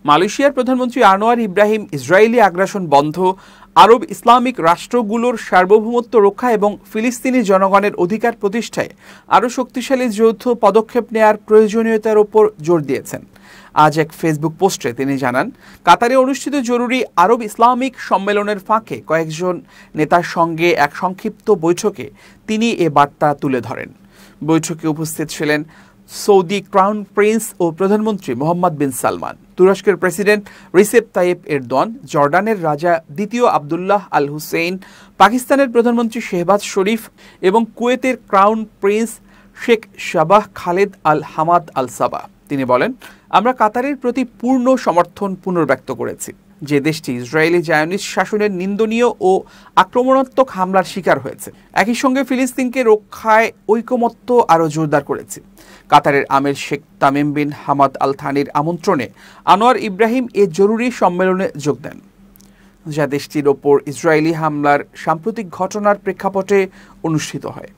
মালয়েশিয়ার প্রধানমন্ত্রী আনোয়ার ইব্রাহিম ইসরায়েলি আগ্রাসন বন্ধ, আরব ইসলামিক রাষ্ট্রগুলোর সার্বভৌমত্ব রক্ষা এবং ফিলিস্তিনি জনগণের অধিকার প্রতিষ্ঠায় আরও শক্তিশালী যৌথ পদক্ষেপ নেওয়ার প্রয়োজনীয়তার উপর জোর দিয়েছেন। আজ এক ফেসবুক পোস্টে তিনি জানান, কাতারে অনুষ্ঠিত জরুরি আরব ইসলামিক সম্মেলনের ফাঁকে কয়েকজন নেতার সঙ্গে এক সংক্ষিপ্ত বৈঠকে তিনি এ বার্তা তুলে ধরেন। বৈঠকে উপস্থিত ছিলেন সৌদি ক্রাউন প্রিন্স ও প্রধানমন্ত্রী মোহাম্মদ বিন সালমান, তুরস্কের প্রেসিডেন্ট রিসেপ তাইয়েপ এরদোয়ান, জর্ডানের রাজা দ্বিতীয় আবদুল্লাহ আল হুসেইন, পাকিস্তানের প্রধানমন্ত্রী শেহবাজ শরীফ এবং কুয়েতের crown prince Sheikh Sabah Khaled Al Hamad Al Sabah. তিনি বলেন, আমরা কাতারের প্রতি পূর্ণ সমর্থন পুনর্ব্যক্ত করেছি, যে দেশটি ইসরায়েলি জায়নিস্ট শাসনের নিন্দনীয় ও আক্রমণাত্মক হামলার শিকার হয়েছে। একই সঙ্গে ফিলিস্তিনকে রক্ষায় ঐকমত্য আরও জোরদার করেছে। কাতারের আমির Sheikh Tamim bin Hamad Al থানির আমন্ত্রণে আনোয়ার ইব্রাহিম এ জরুরি সম্মেলনে যোগ দেন, যা দেশটির ওপর ইসরায়েলি হামলার সাম্প্রতিক ঘটনার প্রেক্ষাপটে অনুষ্ঠিত হয়।